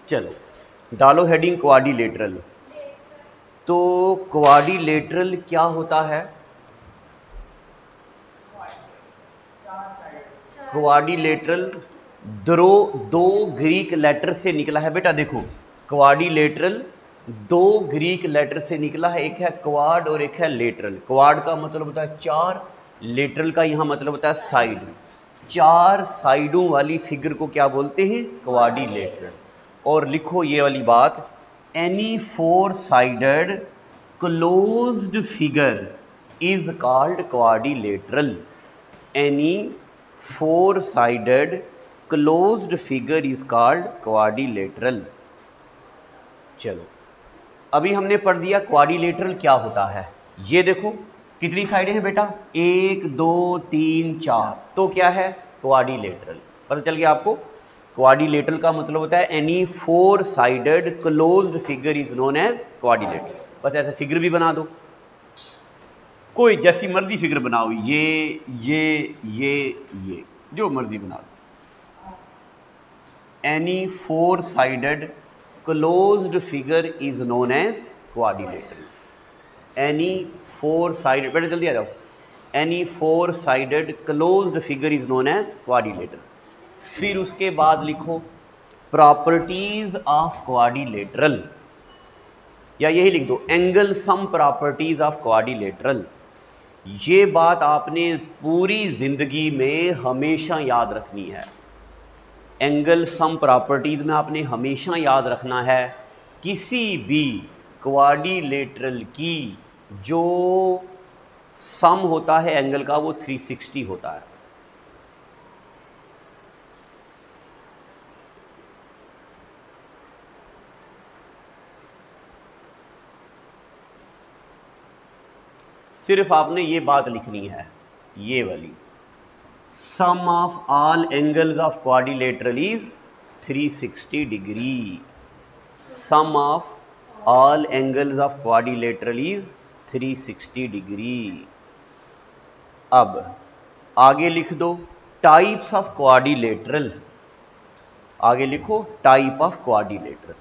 चलो डालो heading quadrilateral. तो क्वाड्रिलेटरल क्या होता है? क्वाड्रिलेटरल दो ग्रीक लेटर से निकला है बेटा। देखो क्वाड्रिलेटरल दो ग्रीक लेटर से निकला है, एक है क्वाड और एक है लेटरल। क्वाड का मतलब होता है चार, लेटरल का यहां मतलब होता है साइड। चार साइडों वाली फिगर को क्या बोलते हैं? क्वाड्रिलेटरल। और लिखो ये वाली बात, any four sided closed figure is called quadrilateral. Any four sided closed figure is called quadrilateral. चलो अभी हमने पढ़ दिया क्वाड्रिलेटरल क्या होता है। ये देखो कितनी साइडें हैं बेटा? 1 2 3 4, तो क्या है? क्वाड्रिलेटरल। पता चल गया आपको? क्वाड्रिलेटरल का मतलब होता है any four sided closed figure is known as quadrilateral. बस ऐसे फिगर भी बना दो, कोई जैसी मर्जी फिगर बनाओ, ये जो मर्जी बना दो। Any four sided closed figure is known as quadrilateral. Any four sided, बेटा जल्दी आ जाओ। Any four sided closed figure is known as quadrilateral. फिर उसके बाद लिखो प्रॉपर्टीज ऑफ क्वाड्रिलेटरल, या यही लिख दो angle sum properties of quadrilateral. ये बात आपने पूरी जिंदगी में हमेशा याद रखनी है। एंगल सम प्रॉपर्टीज में आपने हमेशा याद रखना है किसी भी क्वाड्रिलेटरल की जो सम होता है एंगल का वो 360 होता है। सिर्फ आपने ये बात लिखनी है, ये वाली, sum of all angles of quadrilateral is 360 degree. Sum of all angles of quadrilateral is 360 degree. अब आगे लिख दो टाइप्स ऑफ क्वाड्रिलेटरल। आगे लिखो टाइप ऑफ क्वाड्रिलेटरल।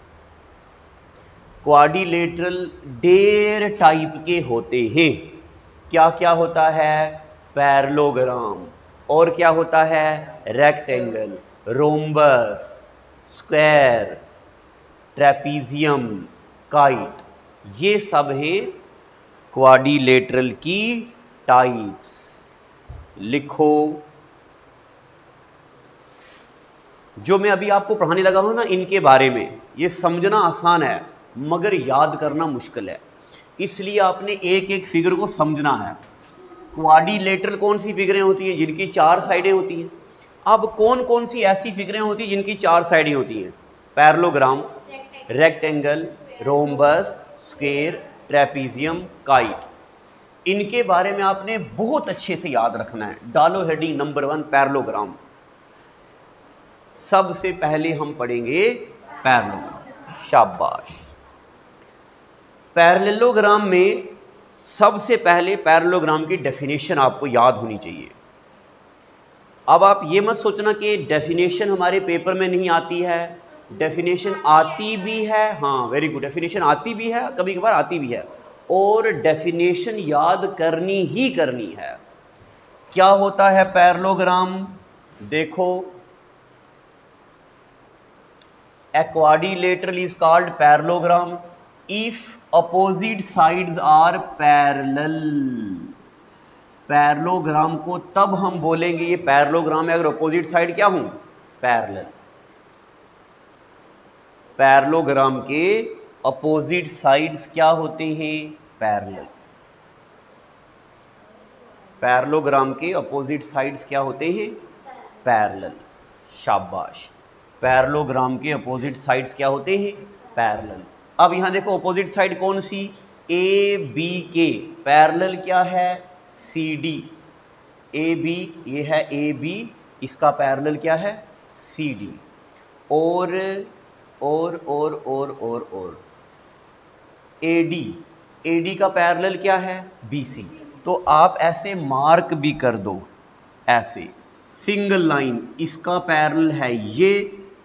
क्वाड्रिलेटरल डेढ़ टाइप के होते हैं। क्या क्या होता है? पैरेललोग्राम, और क्या होता है? Rectangle, rhombus, square, trapezium, kite. ये सब हैं क्वाड्रिलेटरल की टाइप्स। लिखो जो मैं अभी आपको पढ़ाने लगा हूं ना इनके बारे में, ये समझना आसान है मगर याद करना मुश्किल है। इसलिए आपने एक एक फिगर को समझना है। क्वाड्रिलेटरल कौन सी फिगरें होती हैं? जिनकी चार साइडें होती हैं। अब कौन कौन सी ऐसी फिगरें होती हैं जिनकी चार साइडें होती हैं? Parallelogram, rectangle, rhombus, square, trapezium, kite. इनके बारे में आपने बहुत अच्छे से याद रखना है। डालो हेडिंग नंबर 1 पैरेललोग्राम। सबसे पहले हम पढ़ेंगे पैरेललोग्राम। शाबाश। पैरेललोग्राम में सबसे पहले पैरेललोग्राम की डेफिनेशन आपको याद होनी चाहिए। अब आप ये मत सोचना कि डेफिनेशन हमारे पेपर में नहीं आती है। डेफिनेशन आती भी है, हाँ वेरी गुड, डेफिनेशन आती भी है, कभी कभार आती भी है, और डेफिनेशन याद करनी ही करनी है। क्या होता है पैरेललोग्राम? देखो a quadrilateral is called parallelogram if opposite sides are parallel। Parallelogram को तब हम बोलेंगे ये पैरेललोग्राम है अगर अपोजिट साइड क्या हूं? पैरेलल। पैरेललोग्राम के अपोजिट साइड्स क्या होते हैं? पैरेलल। पैरेललोग्राम के अपोजिट साइड्स क्या होते हैं? पैरेलल। शाबाश। पैरेललोग्राम के अपोजिट साइड्स क्या होते हैं? पैरेलल। अब यहां देखो अपोजिट साइड कौन सी? ए बी के पैरेलल क्या है? C D. ए बी, ये है ए बी, इसका पैरेलल क्या है? C D. और ए डी, ए डी का पैरेलल क्या है? B C. तो आप ऐसे मार्क भी कर दो, ऐसे सिंगल लाइन, इसका पैरेलल है ये,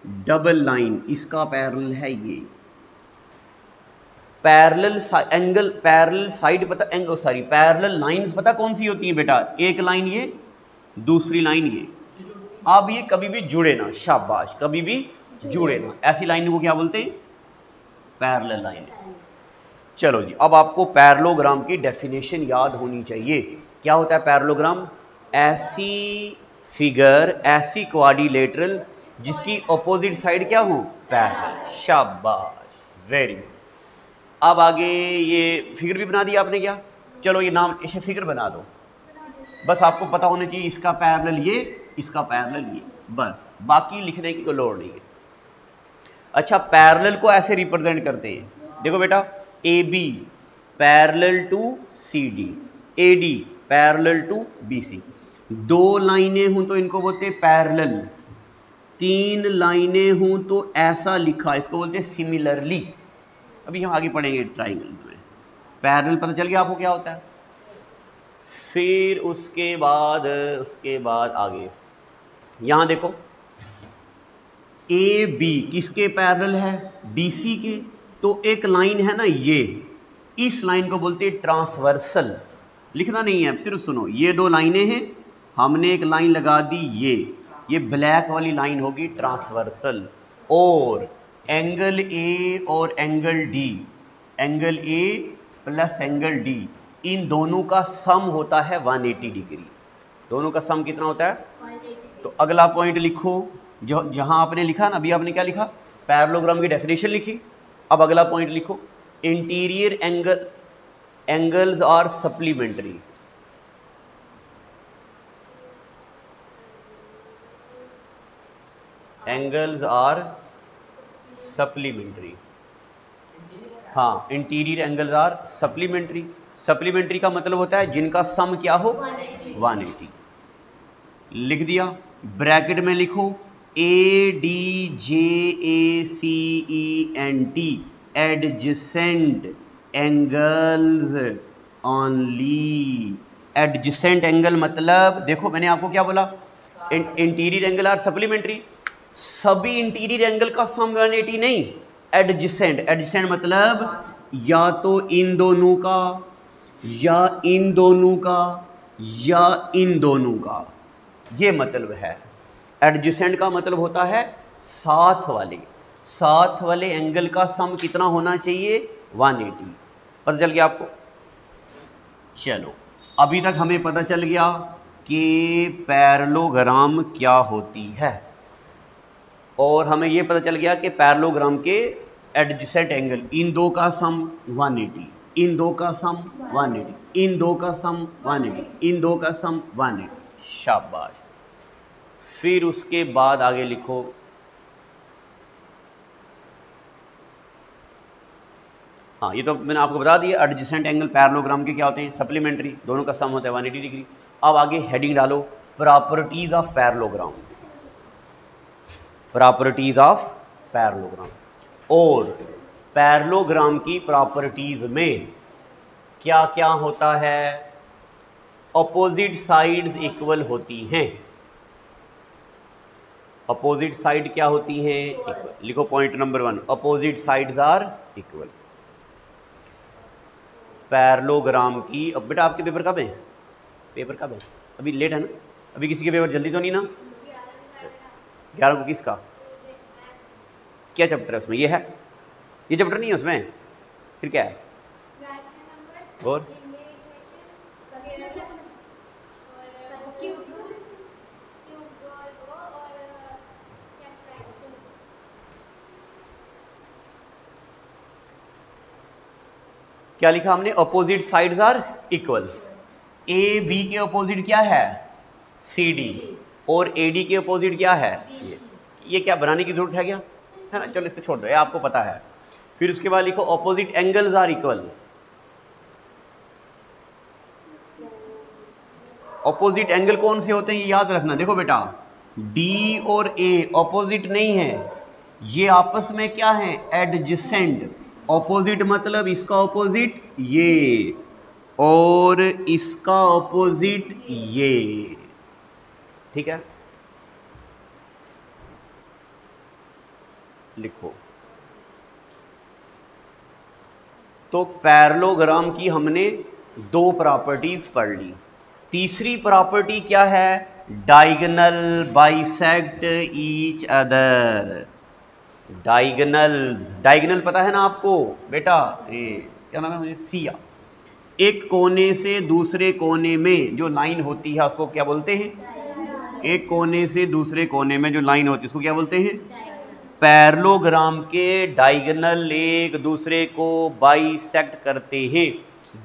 डबल लाइन, इसका पैरेलल है ये। पैरेलल एंगल, पैरेलल साइड पता, एंगल सॉरी पैरेलल लाइंस पता कौन सी होती है बेटा? एक लाइन ये, दूसरी लाइन ये। अब ये कभी भी जुड़े ना, शाबाश, कभी भी जुड़े ना, ऐसी लाइन को क्या बोलते हैं? Parallel line. चलो जी, अब आपको पैरेललोग्राम की डेफिनेशन याद होनी चाहिए। क्या होता है पैरेललोग्राम? ऐसी फिगर, ऐसी क्वाड्रिलेटरल जिसकी अपोजिट साइड क्या हो? पैरेलल। शाबाश, वेरी गुड। अब आगे ये फिगर भी बना दिया आपने क्या? चलो ये नाम, इसे फिगर बना दो। बस आपको पता होना चाहिए इसका पैरेलल ये, इसका पैरेलल ये, बस, बाकी लिखने की कोई लोड़ नहीं है। अच्छा, पैरेलल को ऐसे रिप्रेजेंट करते हैं, देखो बेटा, A B parallel to C D, A D parallel to B C. दो लाइनें हूं तो इनको बोलते हैं पैरेलल, तीन लाइनें हूं तो ऐसा लिखा, इसको बोलते हैं सिमिलरली। अभी हम आगे पढ़ेंगे ट्राइंगल में। पैरेलल पता चल गया आपको क्या होता है। फिर उसके बाद आगे यहां देखो, ए बी किसके पैरेलल है? बीसी के। तो एक लाइन है ना ये, इस लाइन को बोलते हैं ट्रांसवर्सल। लिखना नहीं है, सिर्फ सुनो, ये दो लाइनें हैं, हमने एक लाइन लगा दी ये ब्लैक वाली लाइन होगी ट्रांसवर्सल। और एंगल ए और angle D, angle A plus angle D, इन दोनों का सम होता है 180 डिग्री। दोनों का सम कितना होता है? 180। तो अगला पॉइंट लिखो, जो जहां आपने लिखा ना, अभी आपने क्या लिखा? पैरेललोग्राम की डेफिनेशन लिखी। अब अगला पॉइंट लिखो, interior angles are supplementary. Angles are supplementary. हाँ, interior angles are supplementary. Supplementary का मतलब होता है जिनका सम क्या हो? 180। लिख दिया। ब्रैकेट में लिखो A D J A C E N T, adjacent angles only. Adjacent angle मतलब, देखो मैंने आपको क्या बोला? Interior angle are supplementary. सभी इंटीरियर एंगल का सम 180 नहीं, एडजेसेंट। एडजेसेंट मतलब या तो इन दोनों का, या इन दोनों का, या इन दोनों का, ये मतलब है। एडजेसेंट का मतलब होता है साथ वाले एंगल का सम कितना होना चाहिए? 180। पता चल गया आपको? चलो, अभी तक हमें पता चल गया कि पैरेललोग्राम क्या होती है, और हमें यह पता चल गया कि पैरेललोग्राम के एडजेसेंट एंगल, इन दो का सम 180, इन दो का सम 180, इन दो का सम 180, इन दो का सम 180। शाबाश। फिर उसके बाद आगे लिखो, हाँ ये तो मैंने आपको बता दिया, एडजेसेंट एंगल पैरेललोग्राम के क्या होते हैं? सप्लीमेंट्री, दोनों का सम होता है 180 डिग्री। अब आगे हेडिंग डालो, properties of parallelogram. Properties of parallelogram. और पैरेललोग्राम की प्रॉपर्टीज में क्या क्या होता है? अपोजिट साइड्स इक्वल होती हैं। अपोजिट साइड क्या होती हैं? इक्वल। लिखो point number 1, opposite sides are equal. Parallelogram की, अब बेटा आपके पेपर कब है? पेपर कब है? अभी लेट है ना? अभी किसी के पेपर जल्दी तो नहीं ना? 11 को किसका? क्या चैप्टर है उसमें? ये है, ये चैप्टर नहीं है उसमें, फिर क्या है? और क्या लिखा हमने? Opposite sides are equal. A B के अपोजिट क्या है? C D. और ए डी के अपोजिट क्या है? ये क्या बनाने की जरूरत है क्या? है ना, चलो इसको छोड़ दो, ये आपको पता है। फिर उसके बाद लिखो opposite angles are equal. Opposite angle कौन से होते हैं ये याद रखना। देखो बेटा, डी और ए अपोजिट नहीं है, ये आपस में क्या है? एडजेसेंट। ऑपोजिट मतलब इसका ऑपोजिट ये, और इसका ऑपोजिट ये, ठीक है। लिखो। तो पैरेललोग्राम की हमने दो प्रॉपर्टीज पढ़ ली। तीसरी प्रॉपर्टी क्या है? Diagonal bisect each other. Diagonals, diagonal पता है ना आपको बेटा? ये क्या नाम है मुझे? सिया। एक कोने से दूसरे कोने में जो लाइन होती है उसको क्या बोलते हैं? एक कोने से दूसरे कोने में जो लाइन होती है उसको क्या बोलते हैं? पैरेललोग्राम के डायगोनल एक दूसरे को बाइसेक्ट करते हैं।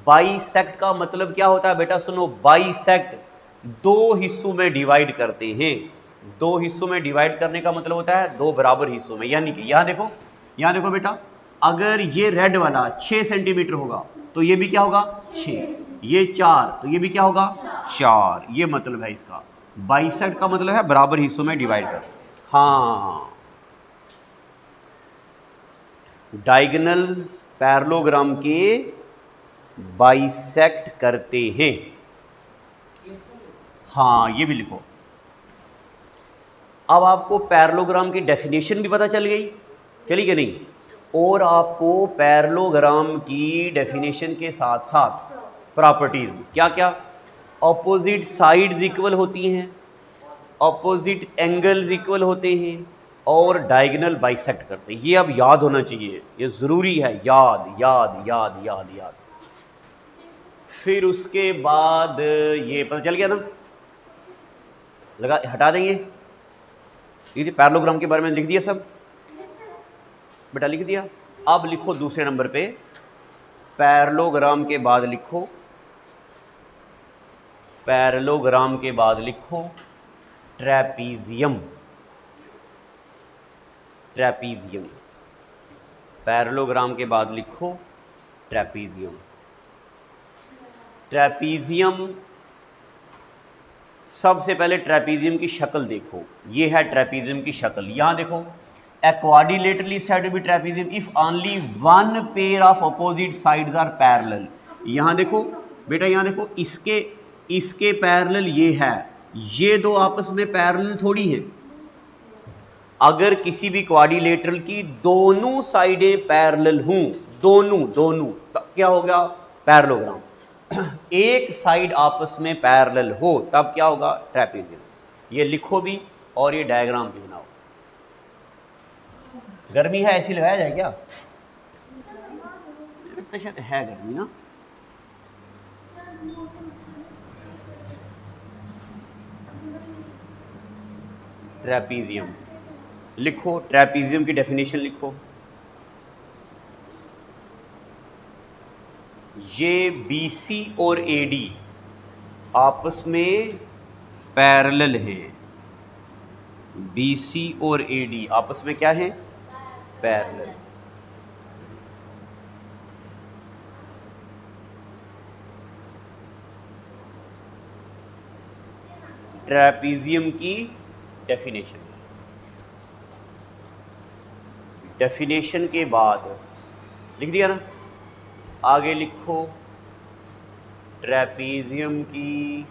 बाइसेक्ट का मतलब क्या होता है बेटा? सुनो, बाइसेक्ट दो हिस्सों में डिवाइड करते हैं। दो हिस्सों में डिवाइड करने का मतलब होता है दो बराबर हिस्सों में। यानी कि यहां देखो बेटा, अगर ये रेड वाला 6 सेंटीमीटर होगा तो ये भी क्या होगा? 6। ये 4 तो ये भी क्या होगा? 4। ये मतलब है इसका। बाइसेक्ट का मतलब है बराबर हिस्सों में डिवाइड कर। हाँ, डायगोनल्स पैरेललोग्राम के बाइसेक्ट करते हैं। हाँ, ये भी लिखो। अब आपको पैरेललोग्राम की डेफिनेशन भी पता चली कि नहीं? और आपको पैरेललोग्राम की डेफिनेशन के साथ साथ प्रॉपर्टीज क्या क्या? ऑपोजिट साइड्स इक्वल होती हैं, ऑपोजिट एंगल्स इक्वल होते हैं और डायगोनल बाइसेक्ट करते हैं। ये अब याद होना चाहिए, ये जरूरी है। याद याद याद याद याद। फिर उसके बाद ये पता चल गया ना? लगा, हटा देंगे। ये पैरेललोग्राम के बारे में लिख दिया सब बेटा? लिख दिया। अब लिखो दूसरे नंबर पे, पैरेललोग्राम के बाद लिखो, पैरेललोग्राम के बाद लिखो ट्रेपीजियम। ट्रेपीजियम, पैरेललोग्राम के बाद लिखो ट्रेपीजियम। ट्रेपीजियम, सबसे पहले ट्रेपीजियम की शक्ल देखो। ये है ट्रेपीजियम की शक्ल। यहां देखो, a quadrilaterally said to be trapezium if only one pair of opposite sides are parallel। यहां देखो बेटा, यहां देखो, इसके पैरेलल ये है, ये दो आपस में पैरेलल थोड़ी है। अगर किसी भी क्वाड्रिलेटरल की दोनों साइडें पैरेलल हों, दोनों तब क्या होगा? पैरेललोग्राम। एक साइड आपस में पैरेलल हो तब क्या होगा? ट्रेपीजियम। ये लिखो भी और ये डायग्राम भी बनाओ। गर्मी है, ऐसी लगाया जाए क्या? शायद है गर्मी ना। ट्रेपीजियम लिखो, ट्रेपीजियम की डेफिनेशन लिखो। ये BC और AD आपस में पैरेलल है। BC और AD आपस में क्या है? पैरेलल। ट्रेपीजियम की डेफिनेशन, डेफिनेशन के बाद लिख दिया ना? आगे लिखो ट्रेपीजियम की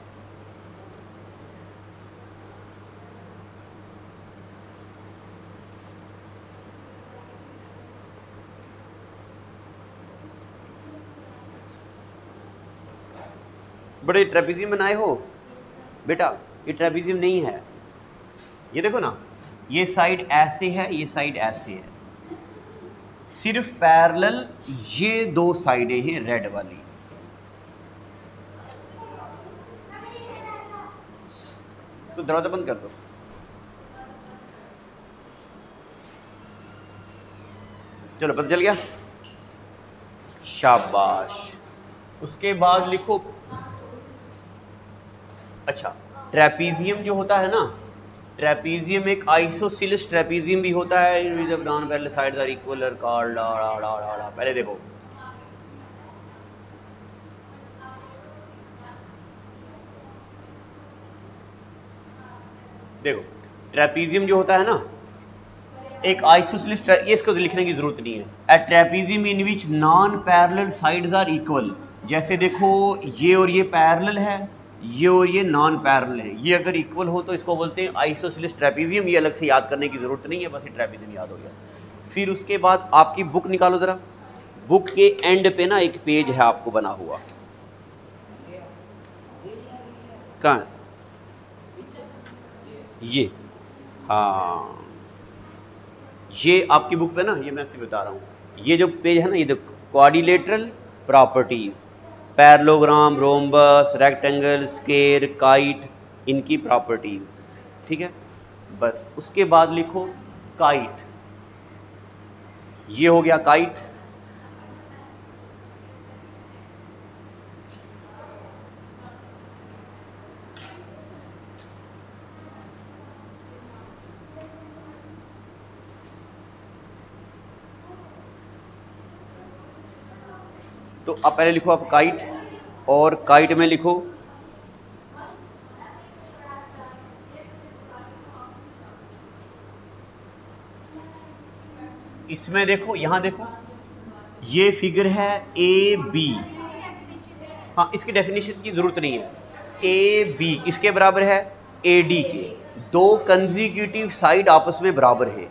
बड़े ट्रेपीजियम बनाए हो बेटा? ये ट्रेपीजियम नहीं है। ये देखो ना, ये साइड ऐसे है, ये साइड ऐसे है, सिर्फ पैरेलल ये दो साइडें हैं रेड वाली। इसको दरवाजा बंद कर दो। चलो, पता चल गया? शाबाश। उसके बाद लिखो, अच्छा, ट्रेपीजियम जो होता है ना, ट्रेपीजियम एक आइसोसेलेस ट्रेपीजियम भी होता है जब non parallel sides are equal और कॉल्ड। पहले देखो, ट्रेपीजियम जो होता है ना, एक आइसोसेलेस, ये इसको लिखने की जरूरत नहीं है। A trapezium in which non parallel sides are equal. जैसे देखो, ये और ये पैरेलल है ये और ये नॉन पैरेलल है, ये अगर इक्वल हो तो इसको बोलते हैं आइसोसेलेस ट्रेपेजियम। ये अलग से याद करने की जरूरत नहीं है, बस ये ट्रेपेजियम याद हो गया। फिर उसके बाद आपकी बुक निकालो जरा, बुक के एंड पे ना एक पेज है आपको बना हुआ, कहाँ ये, हाँ ये आपकी बुक पे ना, ये मैं आपसे बता रहा हूँ, ये जो पेज है ना, ये देखो quadrilateral properties, parallelogram, rhombus, rectangle, square, kite, इनकी प्रॉपर्टीज, ठीक है। बस उसके बाद लिखो काइट, ये हो गया काइट। तो अब पहले लिखो आप काइट, और काइट में लिखो इसमें देखो, यहां देखो ये फिगर है ए बी, हाँ इसकी डेफिनेशन की जरूरत नहीं है। ए बी किसके बराबर है? ए डी के। दो कंसेक्यूटिव साइड आपस में बराबर है,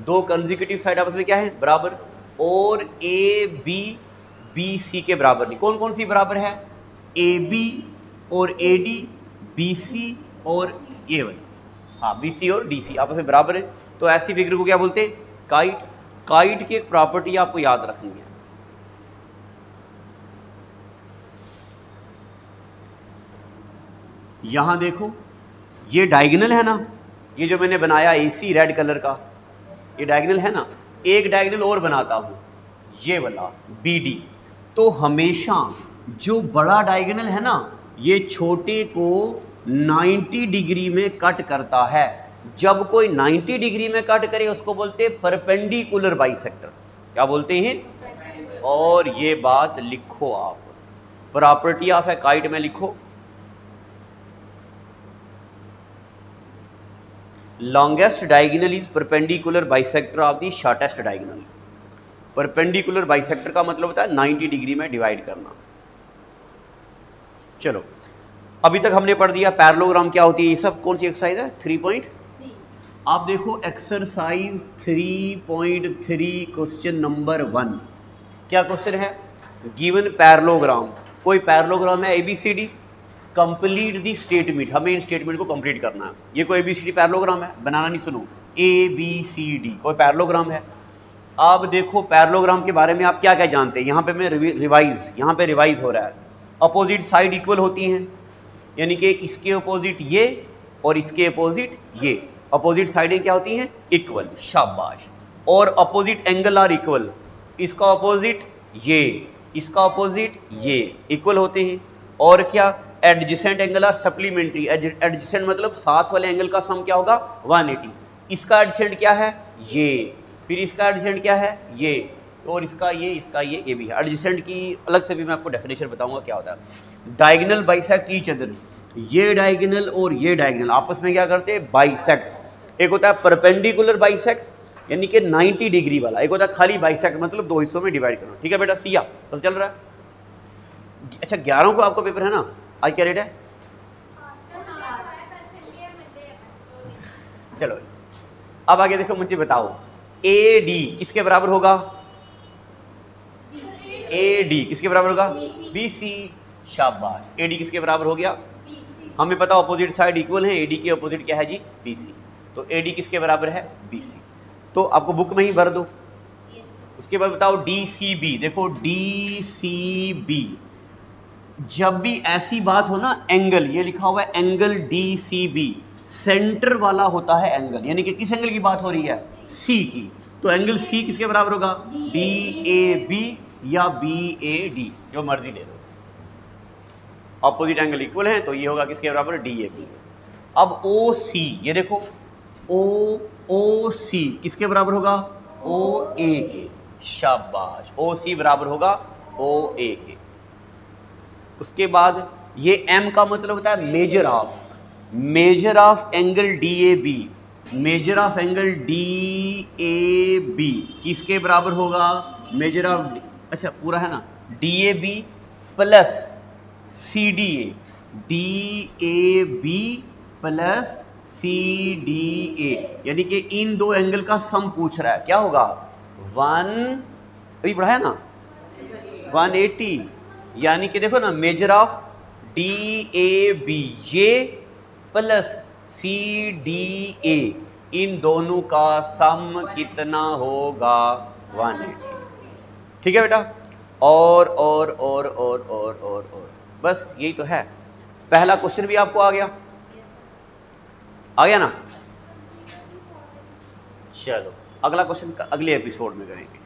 दो कंसेक्यूटिव साइड आपस में क्या है? बराबर। और ए बी बी सी के बराबर नहीं। कौन कौन सी बराबर है? ए बी और ए डी, बी सी और ए वन, हाँ बी सी और डी सी आपस में बराबर है। तो ऐसी फिगर को क्या बोलते हैं? काइट। काइट की एक प्रॉपर्टी आपको याद रखनी है, यहां देखो ये डायगोनल है ना, ये जो मैंने बनाया एसी रेड कलर का, ये डायगोनल है ना। एक डायगोनल और बनाता हूं, ये वाला बी डी। तो हमेशा जो बड़ा डायगोनल है ना, ये छोटे को 90 डिग्री में कट करता है। जब कोई 90 डिग्री में कट करे उसको बोलते हैं परपेंडिकुलर बाइसेक्टर। क्या बोलते हैं? और ये बात लिखो आप, प्रॉपर्टी ऑफ ए काइट में लिखो, longest diagonal is perpendicular bisector of the shortest diagonal. Perpendicular bisector का मतलब होता है 90 डिग्री में डिवाइड करना। चलो अभी तक हमने पढ़ दिया पैरेललोग्राम क्या होती है, ये सब कौन सी एक्सरसाइज है? 3. आप देखो एक्सरसाइज 3.3 क्वेश्चन नंबर 1। क्या क्वेश्चन है? गिवन पैरेललोग्राम, कोई पैरेललोग्राम है ABCD, कंप्लीट दी स्टेटमेंट, हमें इन स्टेटमेंट को कंप्लीट करना है। ये कोई ABCD पैरेललोग्राम है, बनाना नहीं, सुनो ABCD कोई पैरेललोग्राम है। अब देखो पैरेललोग्राम के बारे में आप क्या क्या जानते हैं, यहाँ पे मैं रिवाइज, यहाँ पे रिवाइज हो रहा है। अपोजिट साइड इक्वल होती हैं, यानी कि इसके अपोजिट ये और इसके अपोजिट ये, अपोजिट साइडें क्या होती हैं? इक्वल, शाबाश। और अपोजिट एंगल आर इक्वल, इसका अपोजिट ये, इसका अपोजिट ये, इक्वल होते हैं। और क्या? Adjacent angle are supplementary. Adjacent मतलब साथ वाले एंगल का सम क्या होगा? 180। इसका एडजेसेंट क्या है? ये। फिर इसका एडजेसेंट क्या है? ये। और इसका ये भी है। एडजेसेंट की अलग से भी मैं आपको डेफिनेशन बताऊंगा क्या होता है। डायगोनल बाइसेक्ट ईच अदर, ये डायगोनल और ये डायगोनल आपस में क्या करते हैं? बाइसेक्ट। एक होता है परपेंडिकुलर बाइसेक्ट यानी कि 90 डिग्री वाला, एक होता है खाली बाइसेक्ट मतलब दो हिस्सों में डिवाइड करना। ठीक है बेटा, सिया तो चल रहा है। अच्छा 11 को आपका पेपर है ना, आज क्या रेट है? चलो अब आगे देखो, मुझे बताओ ए डी किसके बराबर होगा? ए डी किसके बराबर होगा? B C. शाबाश, ए डी किसके बराबर हो गया? हमें पता अपोजिट साइड इक्वल है, ए डी के अपोजिट क्या है जी? B C. तो ए डी किसके बराबर है? B C. तो आपको बुक में ही भर दो। उसके बाद बताओ डी सी बी, देखो डी सी बी, जब भी ऐसी बात हो ना, एंगल ये लिखा हुआ है angle D C B, centre वाला होता है एंगल, यानी कि किस एंगल की बात हो रही है? सी की। तो एंगल सी किसके बराबर होगा? डी ए बी या बी ए डी, जो मर्जी ले लो। ऑपोजिट एंगल इक्वल है तो ये होगा किसके बराबर? D A B. अब ओ सी, ये देखो ओ सी किसके बराबर होगा? ओ ए के। शाबाश, ओ सी बराबर होगा ओ ए के। उसके बाद ये एम का मतलब होता है measure of angle D A B, measure of angle D A B किसके बराबर होगा? मेजर ऑफ, अच्छा पूरा है ना, D A B plus C D A, D A B plus C D A, यानी कि इन दो एंगल का सम पूछ रहा है, क्या होगा 1, अभी पढ़ा है ना 180, यानी कि देखो ना measure of D A B ये प्लस सी डी ए, इन दोनों का सम कितना होगा 180। ठीक है बेटा, और बस यही तो है। पहला क्वेश्चन भी आपको आ गया ना। चलो अगला क्वेश्चन अगले एपिसोड में करेंगे।